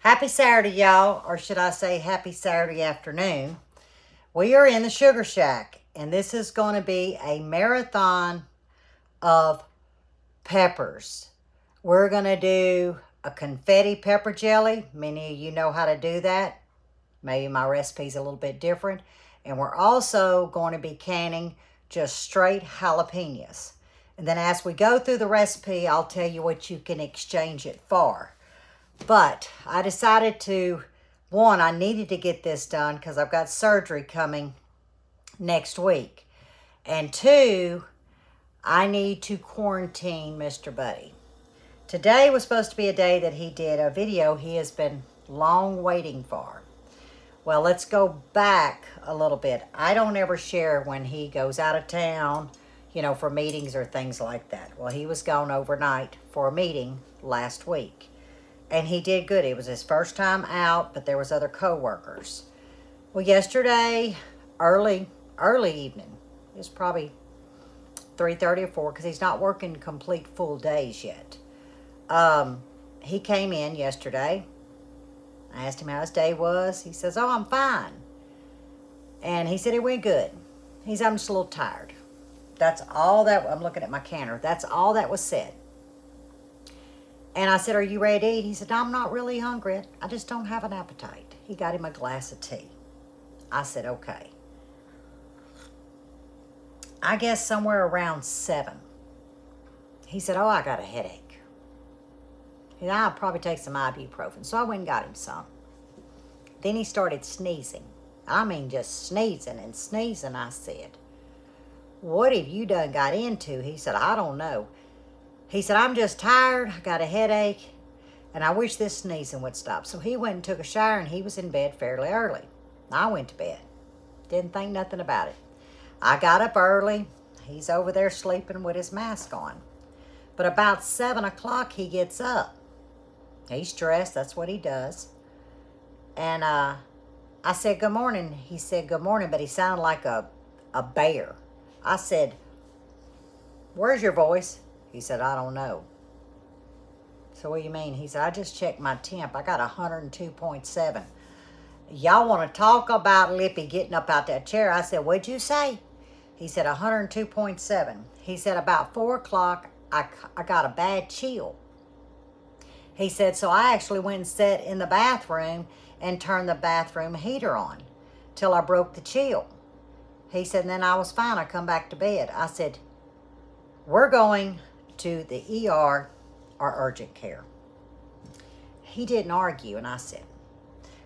Happy Saturday, y'all, or should I say happy Saturday afternoon. We are in the Sugar Shack, and this is going to be a marathon of peppers. We're going to do a confetti pepper jelly. Many of you know how to do that. Maybe my recipe's a little bit different. And we're also going to be canning just straight jalapenos. And then as we go through the recipe, I'll tell you what you can exchange it for. But I decided to, one, I needed to get this done because I've got surgery coming next week. And two, I need to quarantine Mr. Buddy. Today was supposed to be a day that he did a video he has been long waiting for. Well, let's go back a little bit. I don't ever share when he goes out of town, you know, for meetings or things like that. Well, he was gone overnight for a meeting last week. And he did good. It was his first time out, but there was other co-workers. Well, yesterday, early evening, it was probably 3:30 or 4, because he's not working complete full days yet. He came in yesterday. I asked him how his day was. He says, "Oh, I'm fine." And he said it went good. He said, "I'm just a little tired." That's all that, I'm looking at my canner. That's all that was said. And I said, "Are you ready to eat?" He said, "I'm not really hungry. I just don't have an appetite." He got him a glass of tea. I said, "Okay." I guess somewhere around 7. He said, "Oh, I got a headache." He said, "I'll probably take some ibuprofen." So I went and got him some. Then he started sneezing. I mean, just sneezing and sneezing. I said, "What have you done got into?" He said, "I don't know." He said, "I'm just tired, I got a headache, and I wish this sneezing would stop." So he went and took a shower, and he was in bed fairly early. I went to bed. Didn't think nothing about it. I got up early. He's over there sleeping with his mask on. But about 7 o'clock, he gets up. He's dressed. That's what he does. And I said, "Good morning." He said, "Good morning," but he sounded like a bear. I said, "Where's your voice?" He said, "I don't know." So what do you mean? He said, "I just checked my temp. I got 102.7. Y'all want to talk about Lippy getting up out that chair? I said, "What'd you say?" He said, 102.7. He said, about 4 o'clock, I got a bad chill. He said, so I actually went and sat in the bathroom and turned the bathroom heater on till I broke the chill. He said, and then I was fine. I come back to bed. I said, "We're going to the ER or urgent care." He didn't argue, and I said,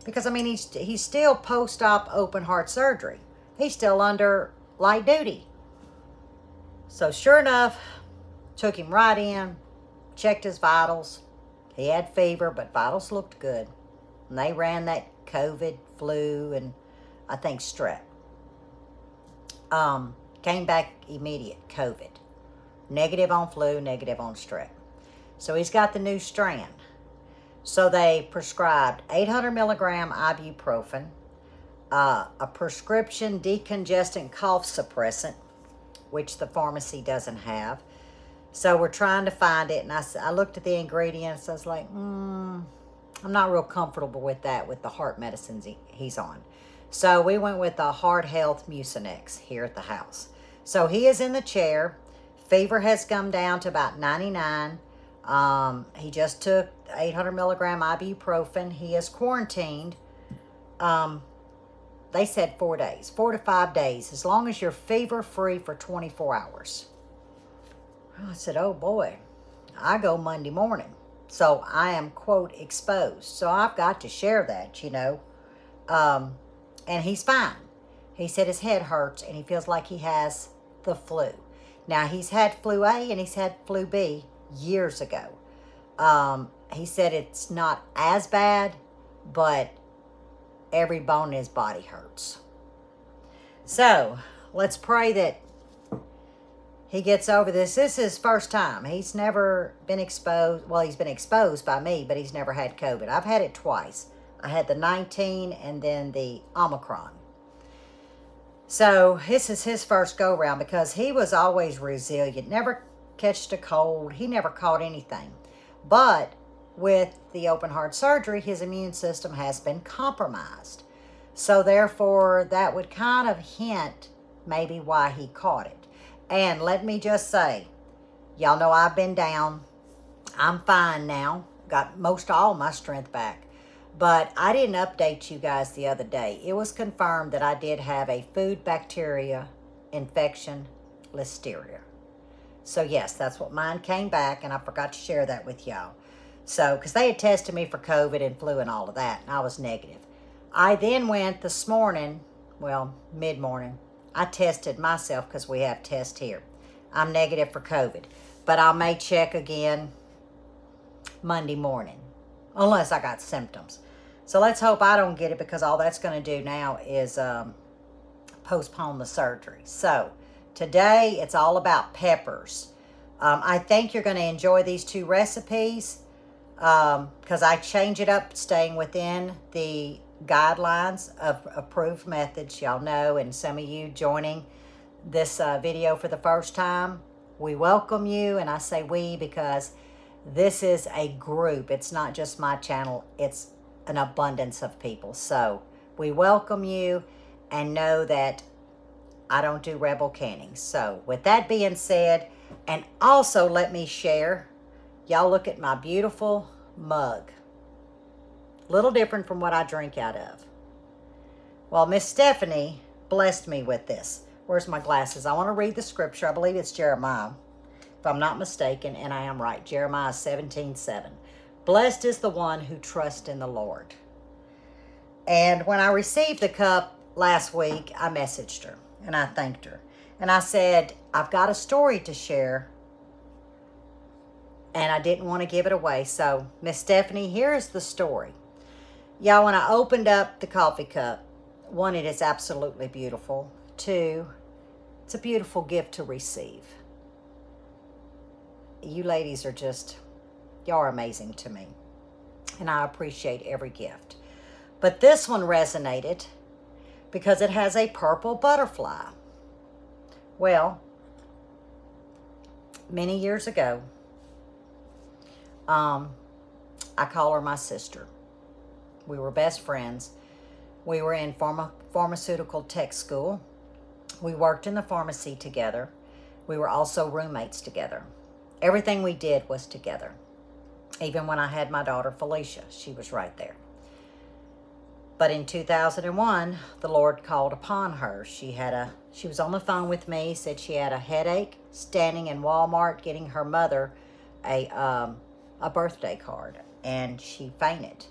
because, I mean, he's still post-op open heart surgery. He's still under light duty. So sure enough, took him right in, checked his vitals. He had fever, but vitals looked good. And they ran that COVID, flu, and I think strep. Came back immediate, COVID. Negative on flu, negative on strep. So he's got the new strand. So they prescribed 800 milligram ibuprofen, a prescription decongestant cough suppressant, which the pharmacy doesn't have. So we're trying to find it, and I looked at the ingredients. I was like, I'm not real comfortable with that, with the heart medicines he's on. So we went with the Heart Health Mucinex here at the house. So he is in the chair. Fever has come down to about 99. He just took 800 milligram ibuprofen. He is quarantined. They said 4 days, 4 to 5 days, as long as you're fever-free for 24 hours. I said, oh boy, I go Monday morning. So I am, quote, exposed. So I've got to share that, you know. And he's fine. He said his head hurts and he feels like he has the flu. Now, he's had flu A and he's had flu B years ago. He said it's not as bad, but every bone in his body hurts. So let's pray that he gets over this. This is his first time. He's never been exposed. Well, he's been exposed by me, but he's never had COVID. I've had it twice. I had the 19 and then the Omicron. So this is his first go-round because he was always resilient. Never catched a cold. He never caught anything. But with the open heart surgery, his immune system has been compromised. So therefore, that would kind of hint maybe why he caught it. And let me just say, y'all know I've been down. I'm fine now. Got most all my strength back. But I didn't update you guys the other day. It was confirmed that I did have a food bacteria infection, listeria. So yes, that's what mine came back, and I forgot to share that with y'all. So, because they had tested me for COVID and flu and all of that, and I was negative. I then went this morning, well, mid-morning, I tested myself because we have tests here. I'm negative for COVID, but I may check again Monday morning, unless I got symptoms. So let's hope I don't get it, because all that's going to do now is postpone the surgery. So today it's all about peppers. I think you're going to enjoy these two recipes because I change it up, staying within the guidelines of approved methods. Y'all know, and some of you joining this video for the first time, we welcome you. And I say we because this is a group. It's not just my channel. It's an abundance of people. So we welcome you, and know that I don't do rebel canning. So with that being said, and also let me share, y'all look at my beautiful mug. Little different from what I drink out of. Well, Miss Stephanie blessed me with this. Where's my glasses? I want to read the scripture. I believe it's Jeremiah, if I'm not mistaken, and I am right. Jeremiah 17:7. Blessed is the one who trusts in the Lord. And when I received the cup last week, I messaged her and I thanked her. And I said, I've got a story to share, and I didn't want to give it away. So, Miss Stephanie, here's the story. Y'all, when I opened up the coffee cup, one, it is absolutely beautiful. Two, it's a beautiful gift to receive. You ladies are just, y'all are amazing to me. And I appreciate every gift. But this one resonated because it has a purple butterfly. Well, many years ago, I call her my sister. We were best friends. We were in pharmaceutical tech school. We worked in the pharmacy together. We were also roommates together. Everything we did was together. Even when I had my daughter Felicia, she was right there. But in 2001, the Lord called upon her. She was on the phone with me, said she had a headache, standing in Walmart getting her mother a birthday card, and she fainted.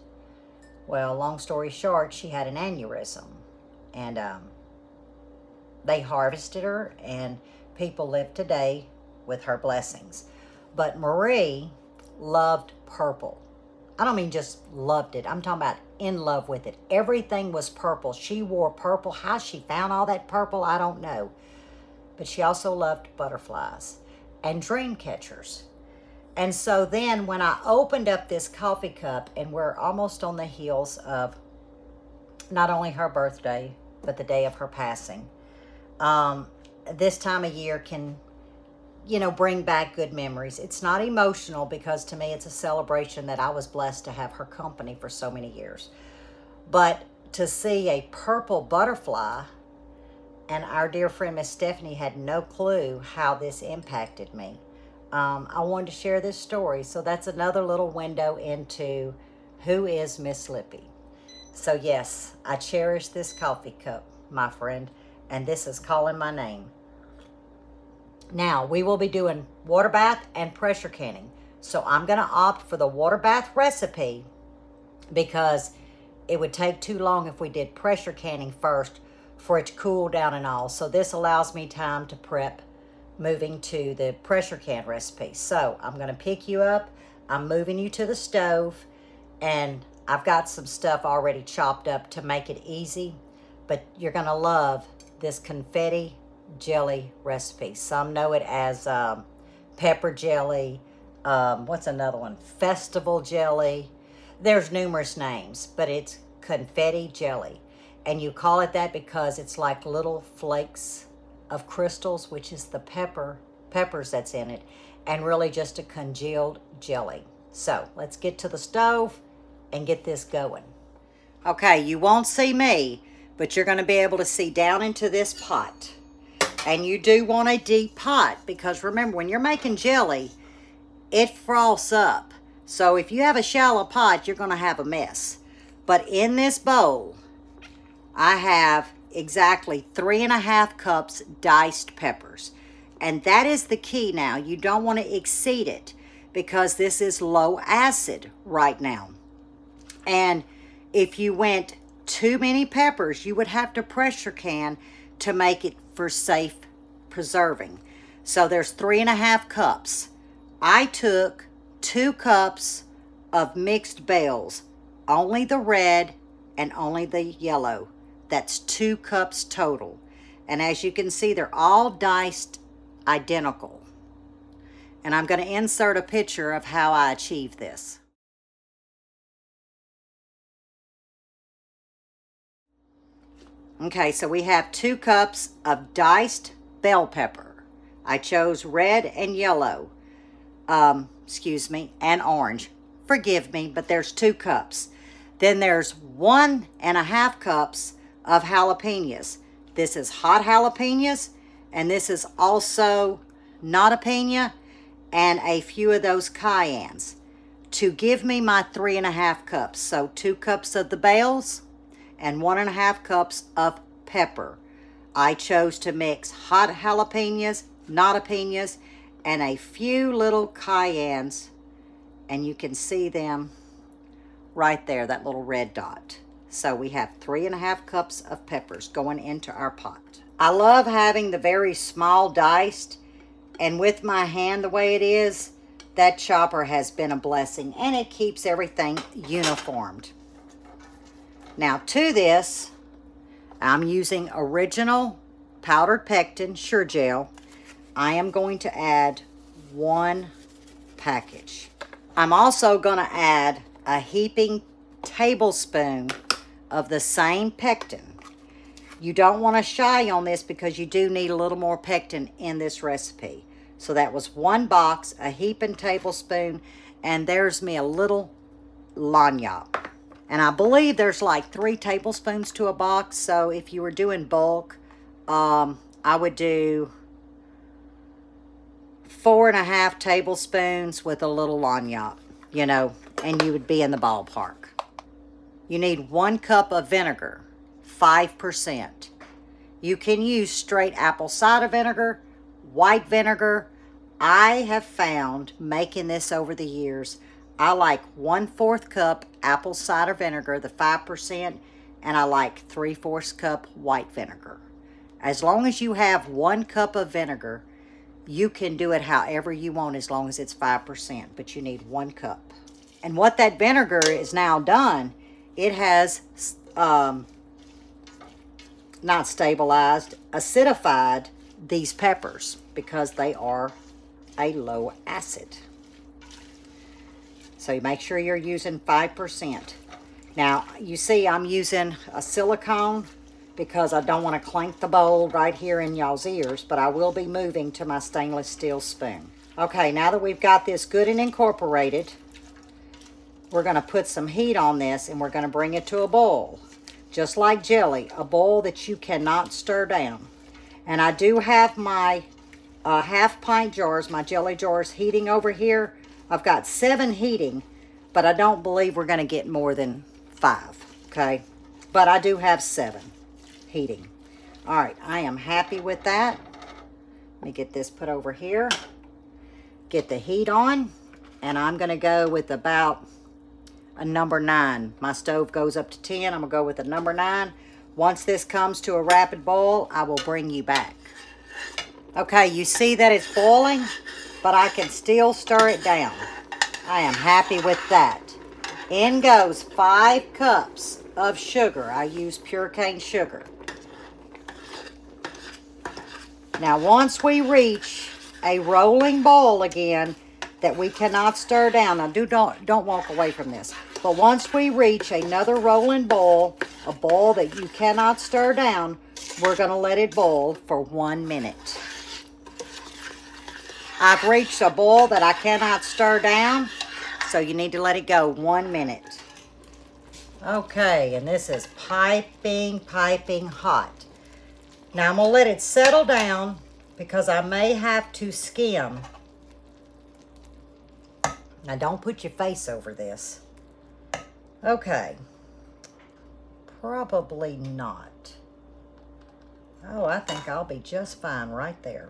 Well, long story short, she had an aneurysm, and they harvested her, and people live today with her blessings. But Marie loved purple. I don't mean just loved it. I'm talking about in love with it. Everything was purple. She wore purple. How she found all that purple, I don't know. But she also loved butterflies and dream catchers. And so then when I opened up this coffee cup, and we're almost on the heels of not only her birthday, but the day of her passing. This time of year can, you know, bring back good memories. It's not emotional because to me it's a celebration that I was blessed to have her company for so many years. But to see a purple butterfly, and our dear friend Miss Stephanie had no clue how this impacted me. I wanted to share this story. So that's another little window into who is Miss Lippy. So yes, I cherish this coffee cup, my friend, and this is calling my name. Now, we will be doing water bath and pressure canning. So I'm going to opt for the water bath recipe because it would take too long if we did pressure canning first for it to cool down and all. So this allows me time to prep moving to the pressure can recipe. So I'm going to pick you up. I'm moving you to the stove, and I've got some stuff already chopped up to make it easy, but you're going to love this confetti jelly recipe. Some know it as pepper jelly. What's another one? Festival jelly. There's numerous names, but it's confetti jelly. And you call it that because it's like little flakes of crystals, which is the peppers that's in it, and really just a congealed jelly. So let's get to the stove and get this going. Okay, you won't see me, but you're going to be able to see down into this pot. And you do want a deep pot because remember, when you're making jelly, it froths up. So if you have a shallow pot, you're going to have a mess. But in this bowl, I have exactly 3½ cups diced peppers. And that is the key now. You don't want to exceed it because this is low acid right now. And if you went too many peppers, you would have to pressure can to make it for safe preserving. So there's 3½ cups. I took 2 cups of mixed bells, only the red and only the yellow. That's 2 cups total. And as you can see, they're all diced identical. And I'm going to insert a picture of how I achieved this. Okay, so we have 2 cups of diced bell pepper. I chose red and yellow, and orange. Forgive me, but there's 2 cups. Then there's 1½ cups of jalapenos. This is hot jalapenos, and this is also not a pena, and a few of those cayennes to give me my 3½ cups. So 2 cups of the bells and 1½ cups of pepper. I chose to mix hot jalapenos, not penas, and a few little cayennes, and you can see them right there, that little red dot. So we have 3½ cups of peppers going into our pot. I love having the very small diced, and with my hand the way it is, that chopper has been a blessing, and it keeps everything uniformed. Now to this, I'm using original powdered pectin Sure Gel. I am going to add 1 package. I'm also going to add a heaping tablespoon of the same pectin. You don't want to shy on this because you do need a little more pectin in this recipe. So that was 1 box, a heaping tablespoon, and there's me a little lagniappe. And I believe there's like 3 tablespoons to a box. So if you were doing bulk, I would do 4½ tablespoons with a little lagniappe, you know, and you would be in the ballpark. You need 1 cup of vinegar, 5%. You can use straight apple cider vinegar, white vinegar. I have found, making this over the years, I like 1/4 cup apple cider vinegar, the 5%, and I like 3/4 cup white vinegar. As long as you have 1 cup of vinegar, you can do it however you want as long as it's 5%, but you need 1 cup. And what that vinegar is now done, it has not stabilized, acidified these peppers because they are a low acid. So you make sure you're using 5%. Now, you see I'm using a silicone because I don't want to clank the bowl right here in y'all's ears, but I will be moving to my stainless steel spoon. Okay, now that we've got this good and incorporated, we're going to put some heat on this and we're going to bring it to a boil. Just like jelly, a boil that you cannot stir down. And I do have my ½ pint jars, my jelly jars, heating over here. I've got 7 heating, but I don't believe we're going to get more than 5, okay? But I do have 7 heating. All right, I am happy with that. Let me get this put over here. Get the heat on, and I'm going to go with about a number 9. My stove goes up to 10. I'm going to go with a number 9. Once this comes to a rapid boil, I will bring you back. Okay, you see that it's boiling, but I can still stir it down. I am happy with that. In goes 5 cups of sugar. I use pure cane sugar. Now, once we reach a rolling boil again that we cannot stir down, now don't walk away from this. But once we reach another rolling boil, a boil that you cannot stir down, we're going to let it boil for 1 minute. I've reached a boil that I cannot stir down, So you need to let it go 1 minute. Okay, and this is piping hot. Now I'm gonna let it settle down because I may have to skim. Now don't put your face over this. Okay. Probably not. Oh, I think I'll be just fine right there.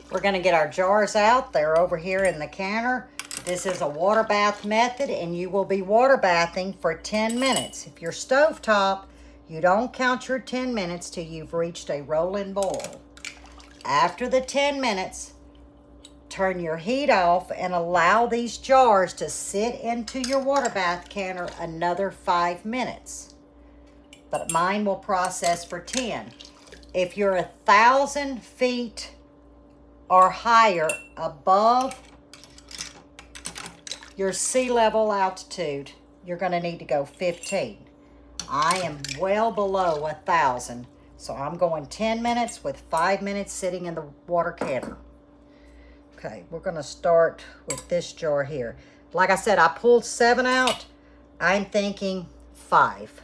We're gonna get our jars out. They're over here in the counter. This is a water bath method, and you will be water bathing for 10 minutes. If you're stovetop, you don't count your 10 minutes till you've reached a rolling boil. After the 10 minutes, turn your heat off and allow these jars to sit into your water bath counter another 5 minutes. But mine will process for 10. If you're 1,000 feet or higher above your sea level altitude, you're going to need to go 15. I am well below 1,000, so I'm going 10 minutes with 5 minutes sitting in the water canner. Okay, we're going to start with this jar here. Like I said, I pulled 7 out. I'm thinking 5.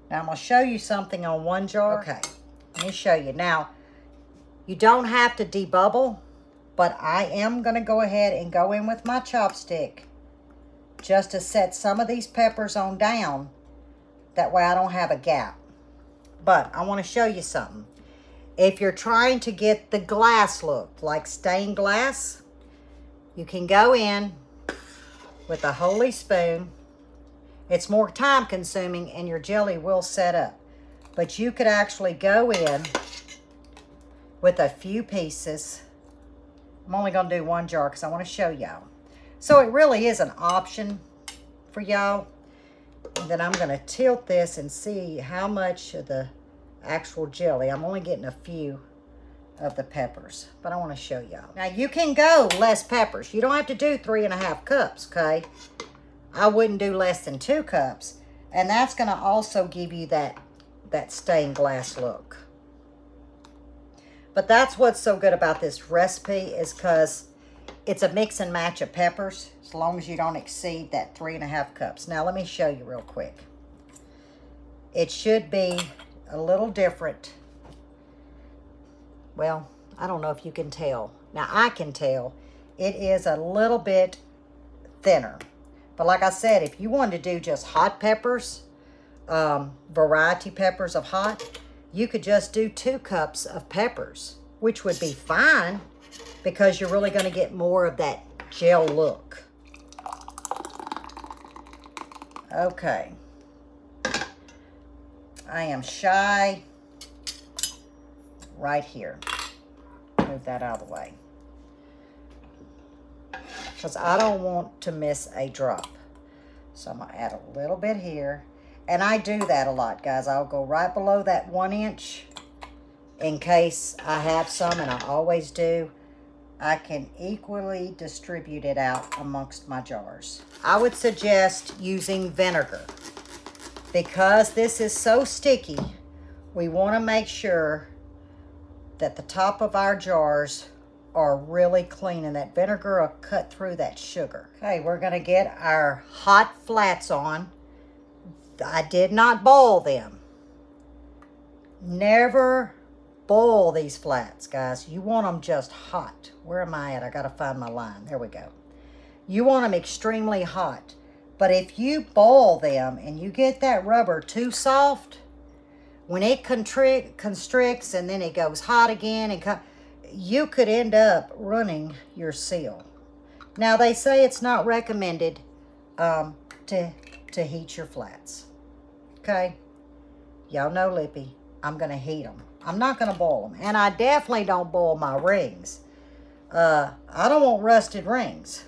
Now, I'm going to show you something on one jar. Okay, let me show you. Now, you don't have to debubble, but I am going to go ahead and go in with my chopstick just to set some of these peppers on down. That way I don't have a gap. But I want to show you something. If you're trying to get the glass look, like stained glass, you can go in with a holy spoon. It's more time consuming and your jelly will set up. But you could actually go in with a few pieces. I'm only going to do one jar because I want to show y'all. So it really is an option for y'all. And then I'm going to tilt this and see how much of the actual jelly. I'm only getting a few of the peppers, but I want to show y'all. Now you can go less peppers. You don't have to do 3.5 cups, okay? I wouldn't do less than 2 cups. And that's going to also give you that stained glass look. But that's what's so good about this recipe is because it's a mix and match of peppers as long as you don't exceed that 3.5 cups. Now let me show you real quick. It should be a little different. Well, I don't know if you can tell. Now I can tell it is a little bit thinner. But like I said, if you wanted to do just hot peppers, variety peppers of hot, you could just do 2 cups of peppers, which would be fine because you're really going to get more of that gel look. Okay. I am shy right here. Move that out of the way. Because I don't want to miss a drop. So I'm going to add a little bit here. And I do that a lot, guys. I'll go right below that 1 inch in case I have some, and I always do. I can equally distribute it out amongst my jars. I would suggest using vinegar. Because this is so sticky, we want to make sure that the top of our jars are really clean, and that vinegar will cut through that sugar. Okay, we're going to get our hot flats on. I did not boil them. Never boil these flats, guys. You want them just hot. Where am I at? I got to find my line. There we go. You want them extremely hot. But if you boil them and you get that rubber too soft, when it constricts and then it goes hot again, and you could end up running your seal. Now, they say it's not recommended to heat your flats. Okay? Y'all know Lippy. I'm going to heat them. I'm not going to boil them. And I definitely don't boil my rings. I don't want rusted rings.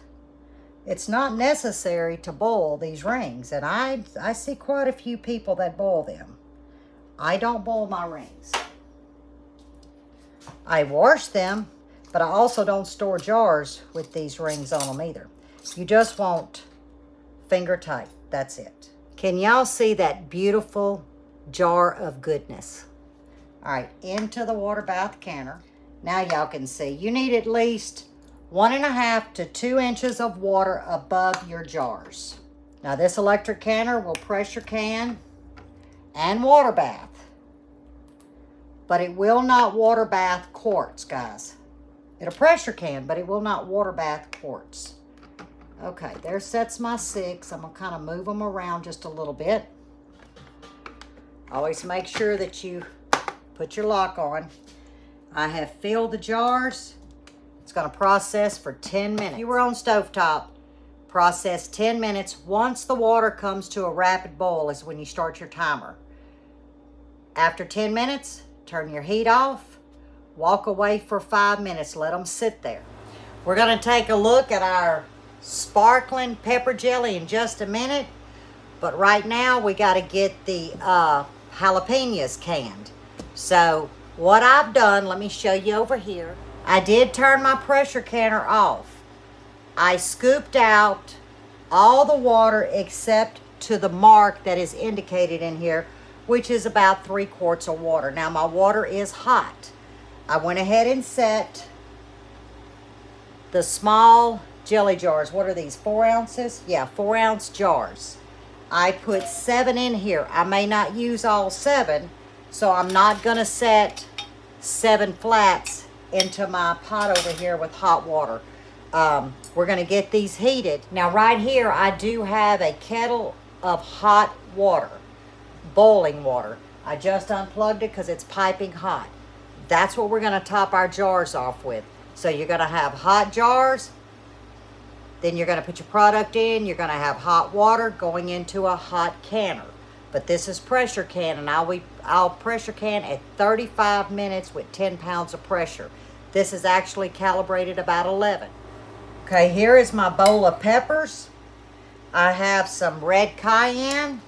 It's not necessary to boil these rings. And I see quite a few people that boil them. I don't boil my rings. I wash them, but I also don't store jars with these rings on them either. You just want finger tight. That's it. Can y'all see that beautiful jar of goodness? All right, into the water bath canner. Now y'all can see you need at least 1.5 to 2 inches of water above your jars. Now this electric canner will pressure can and water bath, but it will not water bath quarts, guys. It'll pressure can, but it will not water bath quarts. Okay, there sets my 6. I'm gonna kind of move them around just a little bit. Always make sure that you put your lock on. I have filled the jars. It's gonna process for 10 minutes. If you were on stovetop, process 10 minutes. Once the water comes to a rapid boil is when you start your timer. After 10 minutes, turn your heat off. Walk away for 5 minutes. Let them sit there. We're gonna take a look at our sparkling pepper jelly in just a minute. But right now, we gotta get the jalapenos canned. So what I've done, let me show you over here. I did turn my pressure canner off. I scooped out all the water except to the mark that is indicated in here, which is about 3 quarts of water. Now my water is hot. I went ahead and set the small jelly jars. What are these, 4 ounces? Yeah, 4 ounce jars. I put 7 in here. I may not use all 7, so I'm not gonna set 7 flats into my pot over here with hot water. We're gonna get these heated. Now right here, I do have a kettle of hot water, boiling water. I just unplugged it because it's piping hot. That's what we're gonna top our jars off with. So you're gonna have hot jars, then you're gonna put your product in, you're gonna have hot water going into a hot canner. But this is pressure can, and I'll pressure can at 35 minutes with 10 pounds of pressure. This is actually calibrated about 11. Okay, here is my bowl of peppers. I have some red cayenne,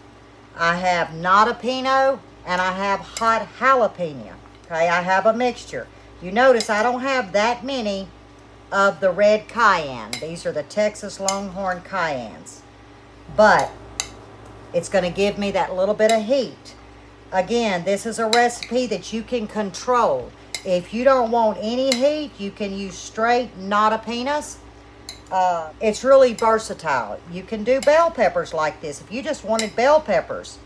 I have nata pino, and I have hot jalapeno. Okay, I have a mixture. You notice I don't have that many of the red cayenne. These are the Texas Longhorn cayennes. But it's going to give me that little bit of heat. Again, this is a recipe that you can control. If you don't want any heat, you can use straight nata pinas. It's really versatile. You can do bell peppers like this. If you just wanted bell peppers,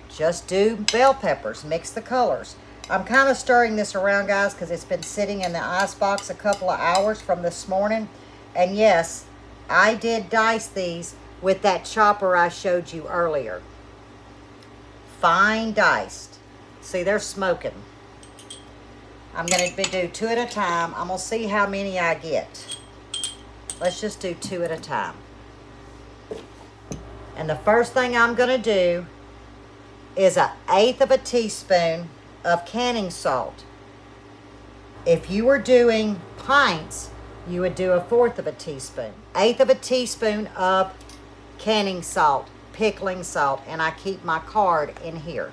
just do bell peppers. Mix the colors. I'm kind of stirring this around, guys, because it's been sitting in the ice box a couple of hours from this morning. And yes, I did dice these with that chopper I showed you earlier. Fine diced. See, they're smoking. I'm going to do 2 at a time. I'm going to see how many I get. Let's just do 2 at a time. And the first thing I'm going to do is 1/8 of a teaspoon of canning salt. If you were doing pints, you would do 1/4 of a teaspoon. 1/8 of a teaspoon of canning salt, pickling salt, and I keep my card in here.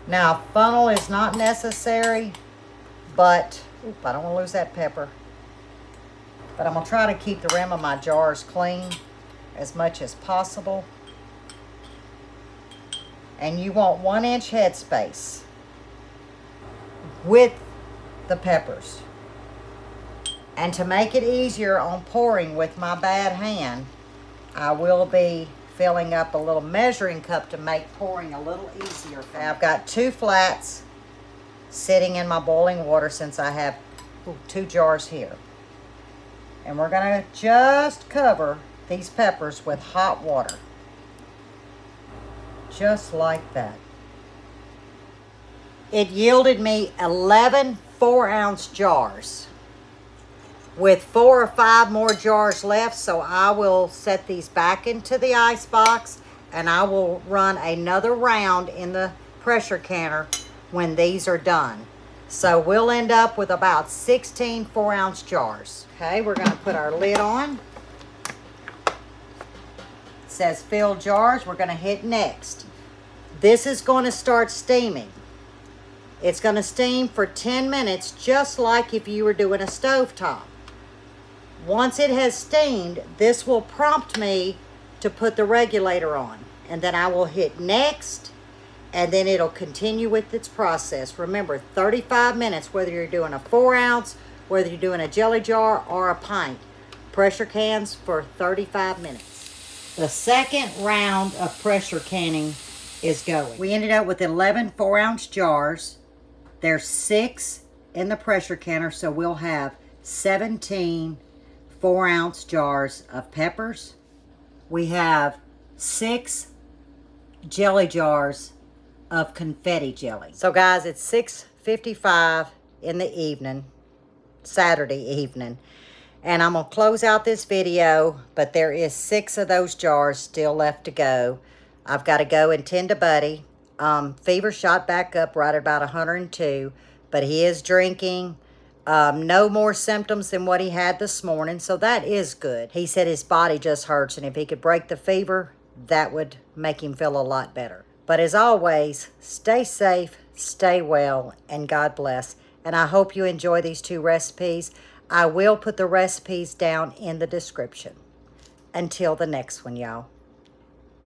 Now, funnel is not necessary, but I don't want to lose that pepper. But I'm going to try to keep the rim of my jars clean as much as possible. And you want 1-inch headspace with the peppers. And to make it easier on pouring with my bad hand, I will be filling up a little measuring cup to make pouring a little easier. I've got 2 flats sitting in my boiling water since I have 2 jars here. And we're going to just cover these peppers with hot water. Just like that. It yielded me 11 4-ounce jars with 4 or 5 more jars left, so I will set these back into the ice box and I will run another round in the pressure canner when these are done. So we'll end up with about 16 4-ounce jars. Okay, we're going to put our lid on. It says fill jars. We're going to hit next. This is going to start steaming. It's going to steam for 10 minutes, just like if you were doing a stovetop. Once it has steamed, this will prompt me to put the regulator on. And then I will hit next, and then it'll continue with its process. Remember, 35 minutes, whether you're doing a 4 ounce, whether you're doing a jelly jar or a pint. Pressure cans for 35 minutes. The second round of pressure canning is going. We ended up with 11 4-ounce jars. There's 6 in the pressure canner, so we'll have 17 4-ounce jars of peppers. We have 6 jelly jars of confetti jelly. So guys, it's 6:55 in the evening, Saturday evening. And I'm going to close out this video, but there is 6 of those jars still left to go. I've got to go and tend to Buddy. Fever shot back up right at about 102, but he is drinking. No more symptoms than what he had this morning, so that is good. He said his body just hurts, and if he could break the fever, that would make him feel a lot better. But as always, stay safe, stay well, and God bless. And I hope you enjoy these 2 recipes. I will put the recipes down in the description. Until the next one, y'all.